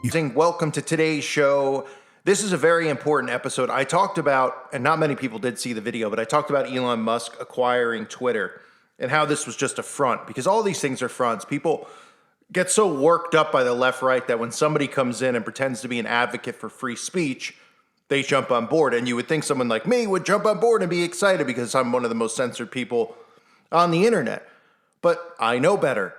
Welcome to today's show. This is a very important episode. I talked about, and not many people did see the video, but I talked about Elon Musk acquiring Twitter and how this was just a front, because all these things are fronts. People get so worked up by the left, right, that when somebody comes in and pretends to be an advocate for free speech, they jump on board. And you would think someone like me would jump on board and be excited because I'm one of the most censored people on the internet. But I know better.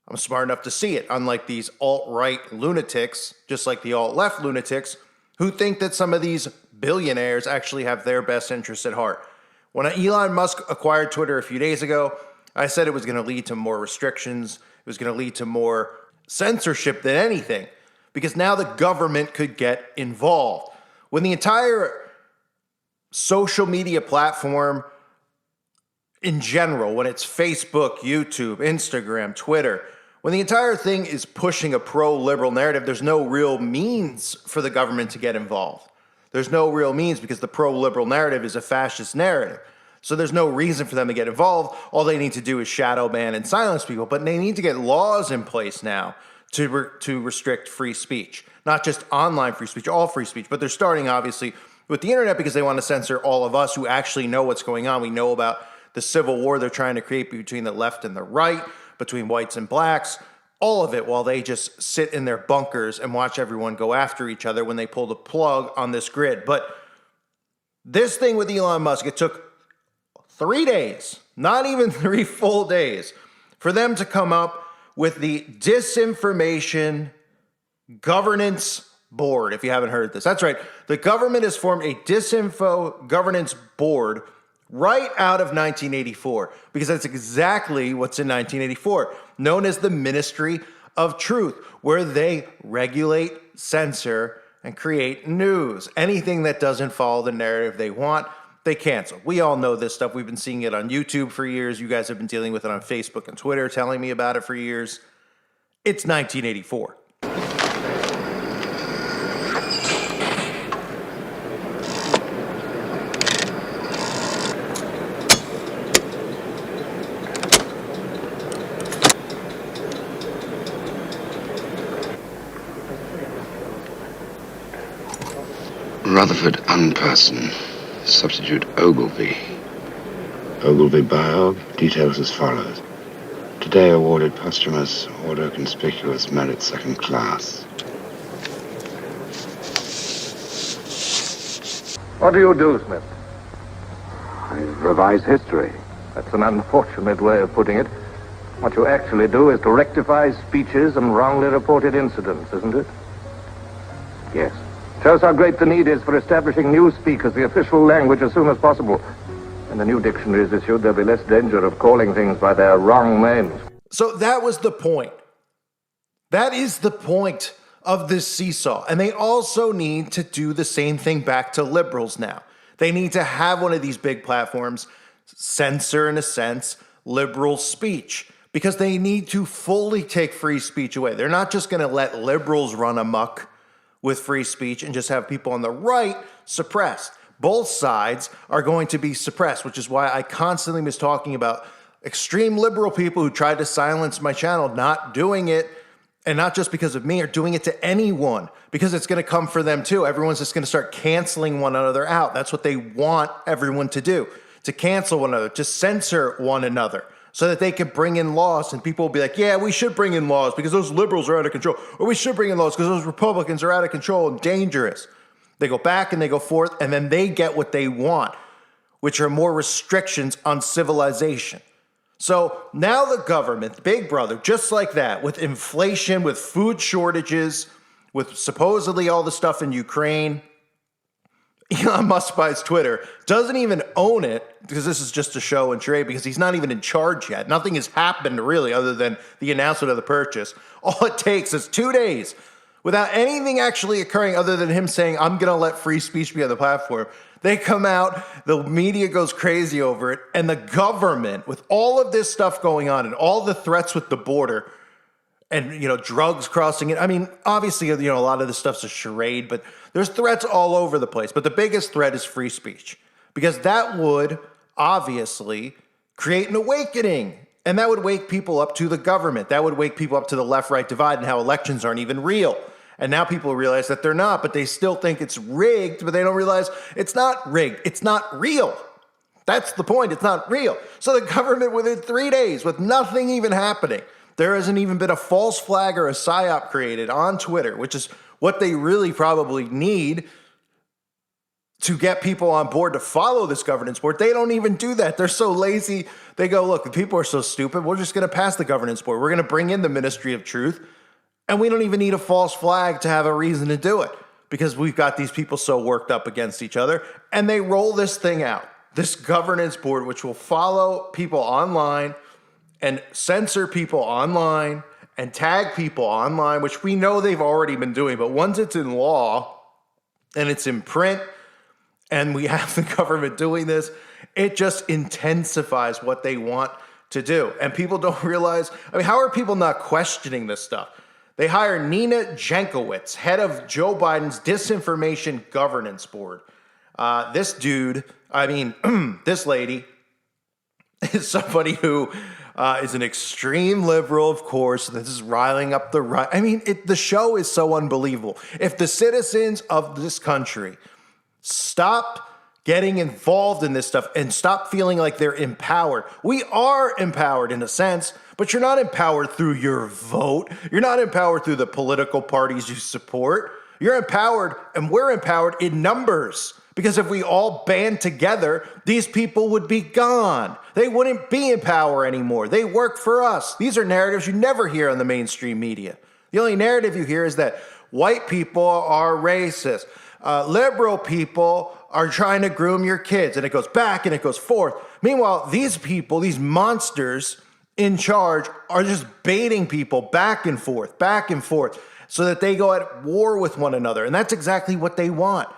I'm smart enough to see it, unlike these alt-right lunatics, just like the alt-left lunatics, who think that some of these billionaires actually have their best interests at heart. When Elon Musk acquired Twitter a few days ago, I said it was going to lead to more restrictions. It was going to lead to more censorship than anything, because now the government could get involved. When the entire social media platform in general, when it's Facebook, YouTube, Instagram, Twitter, when the entire thing is pushing a pro-liberal narrative, there's no real means for the government to get involved. There's no real means because the pro-liberal narrative is a fascist narrative. So there's no reason for them to get involved. All they need to do is shadow ban and silence people, but they need to get laws in place now to restrict free speech. Not just online free speech, all free speech, but they're starting obviously with the internet because they want to censor all of us who actually know what's going on. We know about the civil war they're trying to create between the left and the right, between whites and blacks, all of it while they just sit in their bunkers and watch everyone go after each other when they pull the plug on this grid. But this thing with Elon Musk, it took 3 days, not even 3 full days, for them to come up with the Disinformation Governance Board, if you haven't heard this. That's right. The government has formed a Disinfo Governance Board right out of 1984, because that's exactly what's in 1984, known as the Ministry of Truth, where they regulate, censor, and create news. Anything that doesn't follow the narrative they want, they cancel. We all know this stuff. We've been seeing it on YouTube for years. You guys have been dealing with it on Facebook and Twitter, telling me about it for years. It's 1984. Rutherford unperson. Substitute Ogilvy. Ogilvy bio details as follows. Today awarded posthumous Order Conspicuous Merit Second Class. What do you do, Smith? I revise history. That's an unfortunate way of putting it. What you actually do is to rectify speeches and wrongly reported incidents, isn't it? Yes. Shows how great the need is for establishing newspeak as the official language as soon as possible. When the new dictionary is issued, there'll be less danger of calling things by their wrong names. So that was the point. That is the point of this seesaw. And they also need to do the same thing back to liberals now. They need to have one of these big platforms censor, in a sense, liberal speech, because they need to fully take free speech away. They're not just going to let liberals run amok with free speech and just have people on the right suppressed. Both sides are going to be suppressed, which is why I constantly was talking about extreme liberal people who tried to silence my channel, not doing it, and not just because of me, or doing it to anyone, because it's going to come for them too. Everyone's just going to start canceling one another out. That's what they want everyone to do, to cancel one another, to censor one another, so that they can bring in laws, and people will be like, yeah, we should bring in laws because those liberals are out of control, or we should bring in laws because those Republicans are out of control and dangerous. They go back and they go forth, and then they get what they want, which are more restrictions on civilization. So now the government, Big Brother, just like that, with inflation, with food shortages, with supposedly all the stuff in Ukraine, Elon Musk buys Twitter, doesn't even own it, because this is just a show and trade, because he's not even in charge yet. Nothing has happened really other than the announcement of the purchase. All it takes is 2 days without anything actually occurring other than him saying, I'm going to let free speech be on the platform. They come out, the media goes crazy over it, and the government, with all of this stuff going on and all the threats with the border, and, drugs crossing it. I mean, obviously, a lot of this stuff's a charade, but there's threats all over the place. But the biggest threat is free speech, because that would obviously create an awakening. And that would wake people up to the government. That would wake people up to the left-right divide and how elections aren't even real. And now people realize that they're not, but they still think it's rigged, but they don't realize it's not rigged. It's not real. That's the point. It's not real. So the government, within 3 days, with nothing even happening, there hasn't even been a false flag or a psyop created on Twitter, which is what they really probably need to get people on board to follow this governance board. They don't even do that. They're so lazy. They go, look, the people are so stupid. We're just going to pass the governance board. We're going to bring in the Ministry of Truth. And we don't even need a false flag to have a reason to do it because we've got these people so worked up against each other. And they roll this thing out, this governance board, which will follow people online and censor people online and tag people online, which we know they've already been doing. But once it's in law and it's in print and we have the government doing this, it just intensifies what they want to do. And people don't realize, I mean, how are people not questioning this stuff? They hire Nina Jankowicz, head of Joe Biden's Disinformation Governance Board. This dude, this lady is somebody who is an extreme liberal, of course. This is riling up the right. I mean, the show is so unbelievable. If the citizens of this country stop getting involved in this stuff and stop feeling like they're empowered. We are empowered in a sense, but you're not empowered through your vote. You're not empowered through the political parties you support. You're empowered, and we're empowered in numbers. Because if we all band together, these people would be gone. They wouldn't be in power anymore. They work for us. These are narratives you never hear on the mainstream media. The only narrative you hear is that white people are racist. Liberal people are trying to groom your kids, and it goes back and it goes forth. Meanwhile, these people, these monsters in charge, are just baiting people back and forth, so that they go at war with one another. And that's exactly what they want.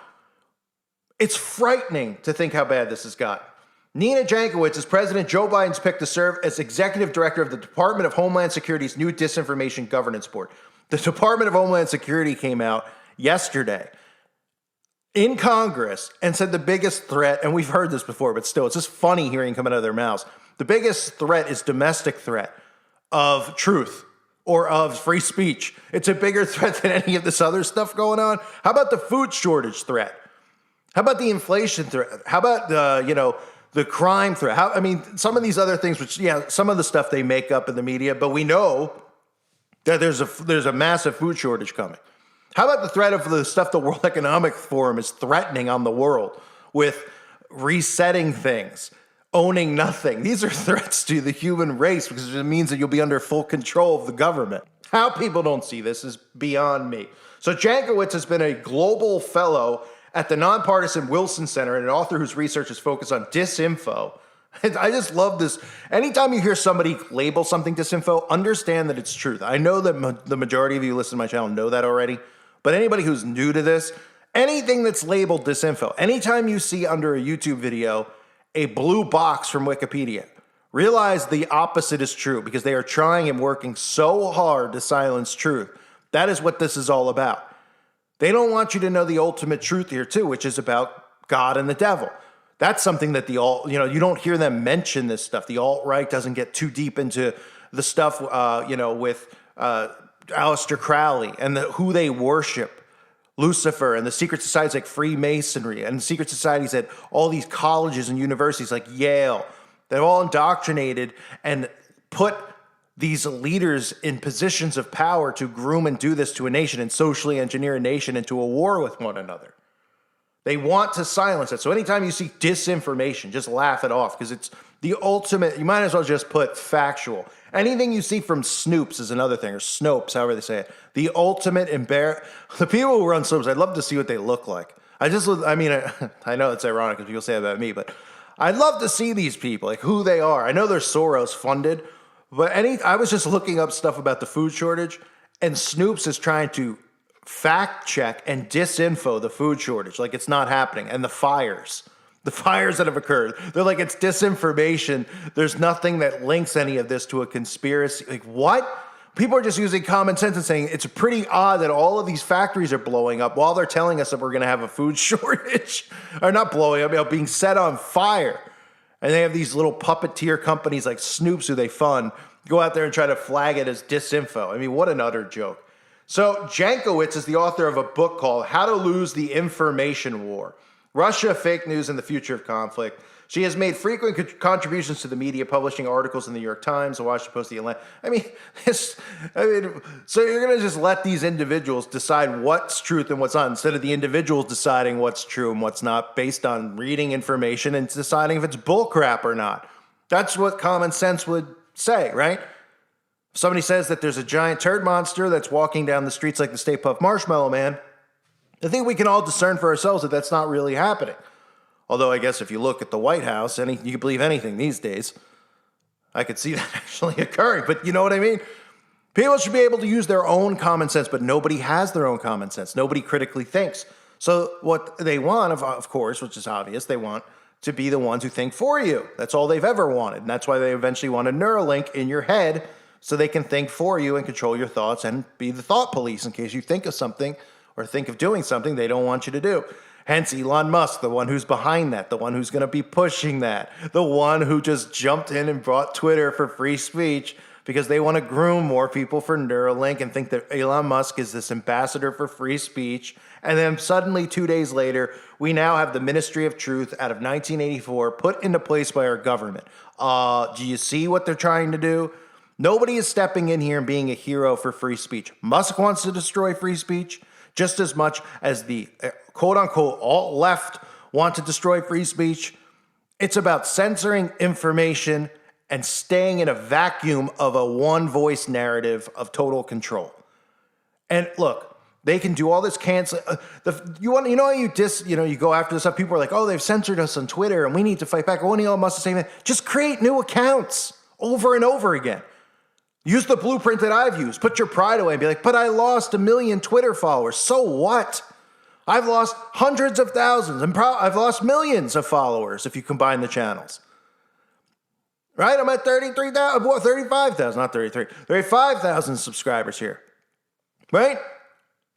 It's frightening to think how bad this has got. Nina Jankowicz is President Joe Biden's pick to serve as executive director of the Department of Homeland Security's new Disinformation Governance Board. The Department of Homeland Security came out yesterday in Congress and said the biggest threat, and we've heard this before, but still, it's just funny hearing come out of their mouths. The biggest threat is domestic threat of truth or of free speech. It's a bigger threat than any of this other stuff going on. How about the food shortage threat? How about the inflation threat? How about the crime threat? Some of these other things, which, some of the stuff they make up in the media, but we know that there's a massive food shortage coming. How about the threat of the stuff the World Economic Forum is threatening on the world with resetting things, owning nothing? These are threats to the human race because it means that you'll be under full control of the government. How people don't see this is beyond me. So Jankowicz has been a global fellow at the nonpartisan Wilson Center and an author whose research is focused on disinfo. And I just love this. Anytime you hear somebody label something disinfo, understand that it's truth. I know that the majority of you listen to my channel know that already. But anybody who's new to this, anything that's labeled disinfo, anytime you see under a YouTube video a blue box from Wikipedia, realize the opposite is true because they are trying and working so hard to silence truth. That is what this is all about. They don't want you to know the ultimate truth here too, which is about God and the devil. That's something that the alt, you don't hear them mention this stuff. The alt-right doesn't get too deep into the stuff, with Aleister Crowley and who they worship, Lucifer, and the secret societies like Freemasonry and secret societies at all these colleges and universities like Yale. They're all indoctrinated and put these leaders in positions of power to groom and do this to a nation and socially engineer a nation into a war with one another. They want to silence it. So anytime you see disinformation, just laugh it off because it's the ultimate. You might as well just put factual. Anything you see from Snoops is another thing, or Snopes, however they say it. The ultimate The people who run Snopes, I'd love to see what they look like. I know it's ironic because people say that about me, but I'd love to see these people, like who they are. I know they're Soros funded, but I was just looking up stuff about the food shortage, and Snoops is trying to fact check and disinfo the food shortage, like it's not happening, and the fires that have occurred. They're like, it's disinformation. There's nothing that links any of this to a conspiracy. Like, what? People are just using common sense and saying it's pretty odd that all of these factories are blowing up while they're telling us that we're going to have a food shortage. Or not blowing up, being set on fire. And they have these little puppeteer companies like Snoops who they fund go out there and try to flag it as disinfo. I mean, what an utter joke. So Jankowicz is the author of a book called How to Lose the Information War: Russia, Fake News, and the Future of Conflict. She has made frequent contributions to the media, publishing articles in the New York Times, the Washington Post, the Atlantic. So you're going to just let these individuals decide what's truth and what's not, instead of the individuals deciding what's true and what's not based on reading information and deciding if it's bullcrap or not. That's what common sense would say, right? If somebody says that there's a giant turd monster that's walking down the streets like the Stay Puft Marshmallow Man, I think we can all discern for ourselves that that's not really happening. Although I guess if you look at the White House, you can believe anything these days. I could see that actually occurring, but you know what I mean? People should be able to use their own common sense, but nobody has their own common sense. Nobody critically thinks. So what they want, of course, which is obvious, they want to be the ones who think for you. That's all they've ever wanted. And that's why they eventually want a Neuralink in your head so they can think for you and control your thoughts and be the thought police in case you think of something or think of doing something they don't want you to do. Hence Elon Musk, the one who's behind that, the one who's going to be pushing that, the one who just jumped in and brought Twitter for free speech because they want to groom more people for Neuralink and think that Elon Musk is this ambassador for free speech. And then suddenly 2 days later, we now have the Ministry of Truth out of 1984 put into place by our government. Do you see what they're trying to do? Nobody is stepping in here and being a hero for free speech. Musk wants to destroy free speech just as much as the quote-unquote alt-left want to destroy free speech. It's about censoring information and staying in a vacuum of a one-voice narrative of total control. And look, they can do all this cancel. You go after this stuff. People are like, oh, they've censored us on Twitter and we need to fight back. Oh, Elon Musk is saying that. Just create new accounts over and over again. Use the blueprint that I've used. Put your pride away and be like, but I lost 1 million Twitter followers. So what? I've lost hundreds of thousands and I've lost millions of followers if you combine the channels. Right? I'm at 35,000, not 33, 35,000 subscribers here. Right?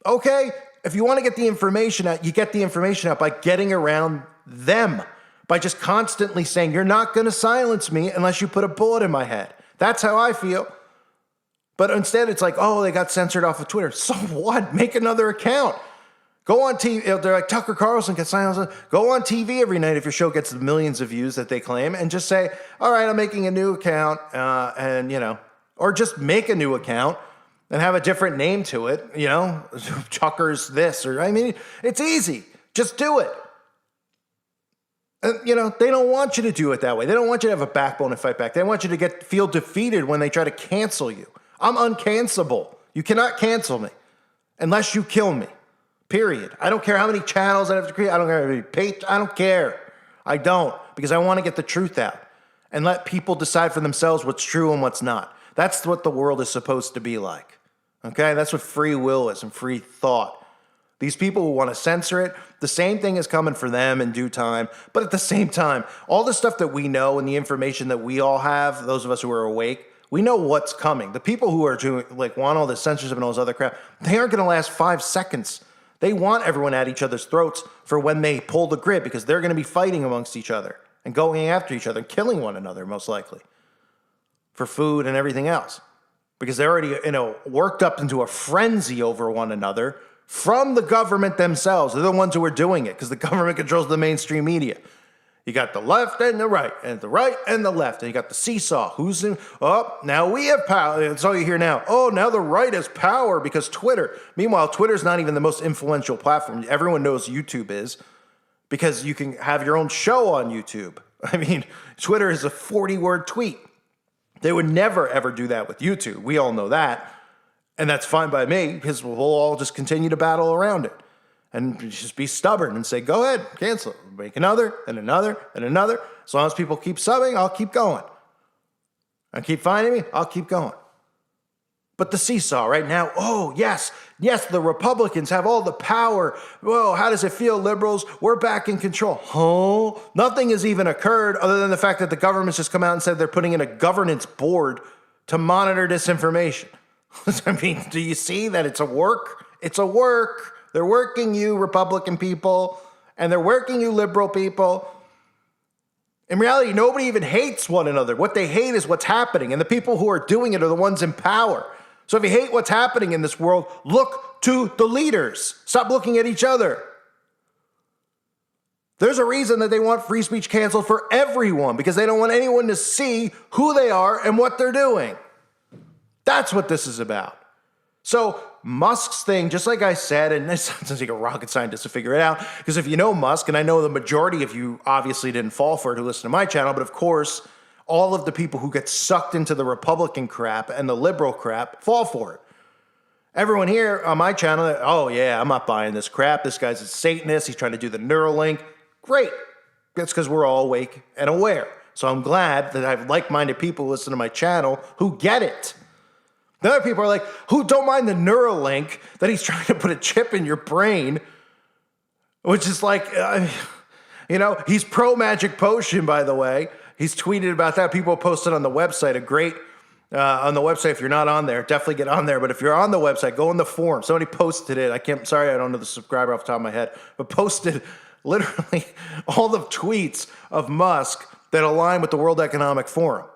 Okay. If you want to get the information out, you get the information out by getting around them, by just constantly saying, you're not going to silence me unless you put a bullet in my head. That's how I feel. But instead, it's like, oh, they got censored off of Twitter. So what? Make another account. Go on TV. They're like, Tucker Carlson gets silenced. Go on TV every night if your show gets the millions of views that they claim and just say, all right, I'm making a new account or just make a new account and have a different name to it, Chucker's this, it's easy. Just do it. And, they don't want you to do it that way. They don't want you to have a backbone and fight back. They want you to feel defeated when they try to cancel you. I'm uncancelable. You cannot cancel me unless you kill me, period. I don't care how many channels I have to create. I don't care how many pages. I don't care. I don't, because I want to get the truth out and let people decide for themselves what's true and what's not. That's what the world is supposed to be like. Okay? That's what free will is and free thought. These people who want to censor it, the same thing is coming for them in due time. But at the same time, all the stuff that we know and the information that we all have, those of us who are awake, we know what's coming. The people who are doing, want all this censorship and all this other crap, they aren't going to last 5 seconds. They want everyone at each other's throats for when they pull the grid, because they're going to be fighting amongst each other and going after each other and killing one another, most likely, for food and everything else. Because they're already, worked up into a frenzy over one another from the government themselves. They're the ones who are doing it because the government controls the mainstream media. You got the left and the right and the left. And you got the seesaw. Who's in? Oh, now we have power. That's all you hear now. Oh, now the right has power because Twitter. Meanwhile, Twitter's not even the most influential platform. Everyone knows YouTube is because you can have your own show on YouTube. Twitter is a 40-word tweet. They would never, ever do that with YouTube. We all know that. And that's fine by me because we'll all just continue to battle around it. And just be stubborn and say, go ahead, cancel it. Make another and another and another. As long as people keep subbing, I'll keep going. And keep finding me, I'll keep going. But the seesaw right now, oh, yes, the Republicans have all the power. Whoa, how does it feel, liberals? We're back in control. Huh? Nothing has even occurred other than the fact that the government's just come out and said they're putting in a governance board to monitor disinformation. Do you see that it's a work? It's a work. They're working you Republican people, and they're working you liberal people. In reality, nobody even hates one another. What they hate is what's happening, and the people who are doing it are the ones in power. So if you hate what's happening in this world, look to the leaders. Stop looking at each other. There's a reason that they want free speech canceled for everyone, because they don't want anyone to see who they are and what they're doing. That's what this is about. So Musk's thing, just like I said, and this sounds like a rocket scientist to figure it out, because if you know Musk, and I know the majority of you obviously didn't fall for it who listen to my channel, but of course, all of the people who get sucked into the Republican crap and the liberal crap fall for it. Everyone here on my channel, oh yeah, I'm not buying this crap. This guy's a Satanist. He's trying to do the Neuralink. Great. That's because we're all awake and aware. So I'm glad that I have like-minded people who listen to my channel who get it. The other people are like, who don't mind the Neuralink, that he's trying to put a chip in your brain, which is like, he's pro-magic potion, by the way. He's tweeted about that. People posted on the website on the website. If you're not on there, definitely get on there. But if you're on the website, go in the forum. Somebody posted it. Sorry, I don't know the subscriber off the top of my head, but posted literally all the tweets of Musk that align with the World Economic Forum.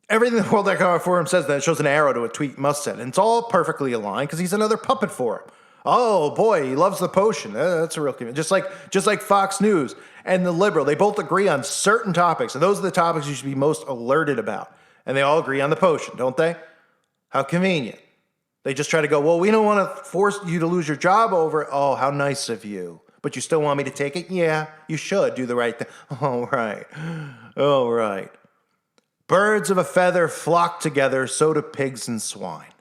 Everything the World Economic Forum says, then it shows an arrow to a tweet Musk said. And it's all perfectly aligned because he's another puppet for him. Oh boy, he loves the potion. That's a real convenience. Just like Fox News and the liberal, they both agree on certain topics. And those are the topics you should be most alerted about. And they all agree on the potion, don't they? How convenient. They just try to go, well, we don't want to force you to lose your job over it. Oh, how nice of you. But you still want me to take it? Yeah, you should do the right thing. All right. All right. Birds of a feather flock together, so do pigs and swine.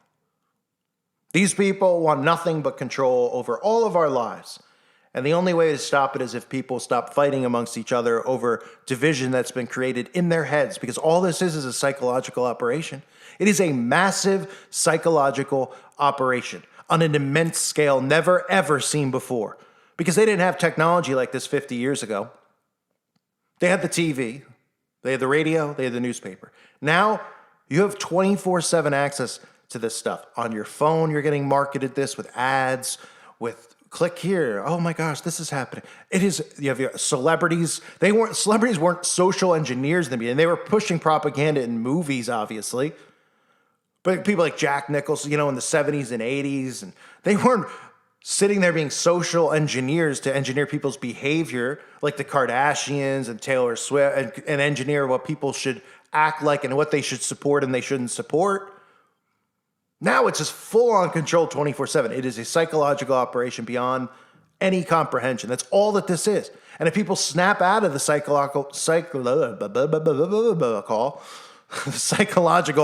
These people want nothing but control over all of our lives. And the only way to stop it is if people stop fighting amongst each other over division that's been created in their heads, because all this is a psychological operation. It is a massive psychological operation on an immense scale never ever seen before, because they didn't have technology like this 50 years ago. They had the TV, they had the radio, they had the newspaper. Now you have 24/7 access to this stuff. On your phone, you're getting marketed this with ads, with click here. Oh my gosh, this is happening. It is, you have your celebrities. Celebrities weren't social engineers in the beginning. They were pushing propaganda in movies, obviously. But people like Jack Nicholson, in the 70s and 80s, and they weren't sitting there being social engineers to engineer people's behavior like the Kardashians and Taylor Swift and engineer what people should act like and what they should support and they shouldn't support. Now it's just full-on control 24/7. It is a psychological operation beyond any comprehension. That's all that this is. And if people snap out of the psychological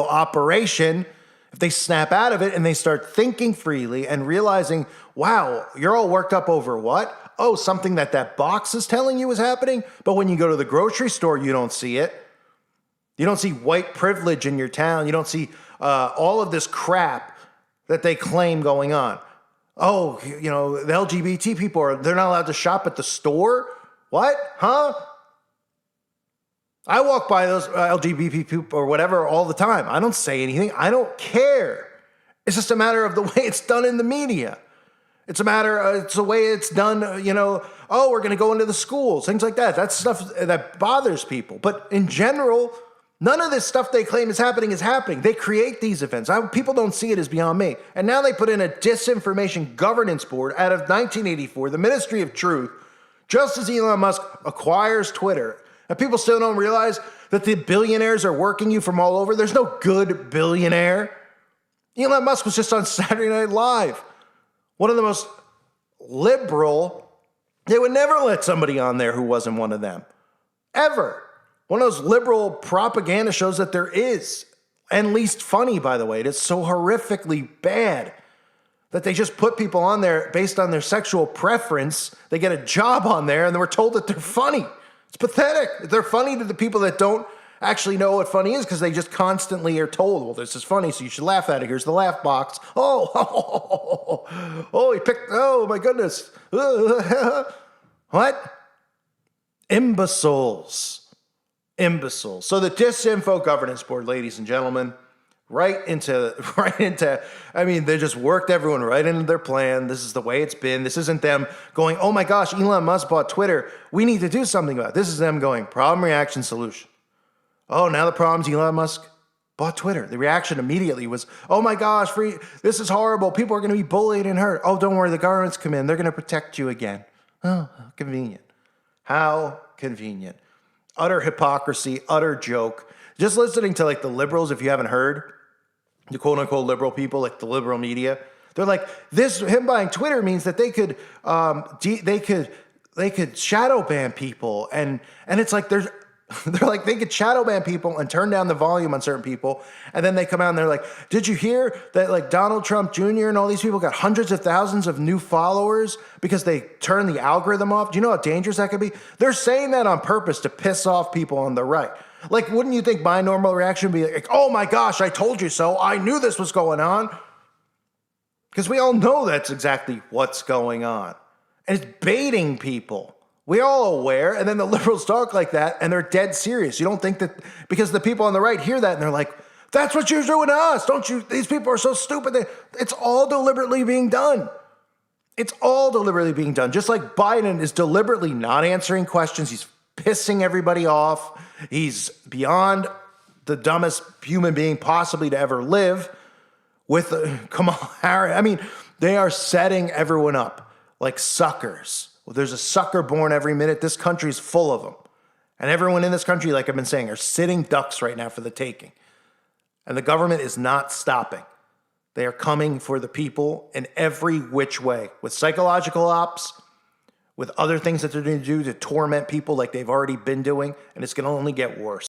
operation, if they snap out of it and they start thinking freely and realizing, wow, you're all worked up over what? Oh, something that box is telling you is happening, but when you go to the grocery store, you don't see it. You don't see white privilege in your town. You don't see all of this crap that they claim going on. Oh, the LGBT people, they're not allowed to shop at the store? What? Huh? I walk by those LGBT people or whatever all the time. I don't say anything. I don't care. It's just a matter of the way it's done in the media. It's the way it's done, oh, we're going to go into the schools, things like that. That's stuff that bothers people. But in general, none of this stuff they claim is happening is happening. They create these events. People don't see it as beyond me. And now they put in a disinformation governance board out of 1984, the Ministry of Truth, just as Elon Musk acquires Twitter. And people still don't realize that the billionaires are working you from all over. There's no good billionaire. Elon Musk was just on Saturday Night Live. One of the most liberal. They would never let somebody on there who wasn't one of them. Ever. One of those liberal propaganda shows that there is. And least funny, by the way. It is so horrifically bad that they just put people on there based on their sexual preference. They get a job on there and then we're told that they're funny. It's pathetic. They're funny to the people that don't actually know what funny is because they just constantly are told, well, this is funny, so you should laugh at it. Here's the laugh box. Oh, he picked, oh my goodness. What? Imbeciles. So the Disinfo Governance Board, ladies and gentlemen, right into, they just worked everyone right into their plan. This is the way it's been. This isn't them going, oh my gosh, Elon Musk bought Twitter. We need to do something about it. This is them going, problem, reaction, solution. Oh, now the problem's Elon Musk bought Twitter. The reaction immediately was, oh my gosh, this is horrible. People are going to be bullied and hurt. Oh, don't worry, the government's come in. They're going to protect you again. Oh, how convenient. How convenient. Utter hypocrisy, utter joke. Just listening to like the liberals, if you haven't heard, the quote unquote liberal people, like the liberal media, they're like, him buying Twitter means that they could shadow ban people. And it's like they're like, they could shadow ban people and turn down the volume on certain people. And then they come out and they're like, did you hear that like Donald Trump Jr. and all these people got hundreds of thousands of new followers because they turned the algorithm off? Do you know how dangerous that could be? They're saying that on purpose to piss off people on the right. Like, wouldn't you think my normal reaction would be like, oh my gosh, I told you so. I knew this was going on. Because we all know that's exactly what's going on. And it's baiting people. We're all aware, and then the liberals talk like that, and they're dead serious. You don't think that, because the people on the right hear that, and they're like, that's what you're doing to us, don't you? These people are so stupid. It's all deliberately being done. It's all deliberately being done. Just like Biden is deliberately not answering questions. He's pissing everybody off. He's beyond the dumbest human being possibly to ever live with Kamala Harris. I mean, they are setting everyone up like suckers. Well, there's a sucker born every minute. This country's full of them. And everyone in this country, like I've been saying, are sitting ducks right now for the taking. And the government is not stopping. They are coming for the people in every which way, with psychological ops, with other things that they're going to do to torment people like they've already been doing, and it's going to only get worse.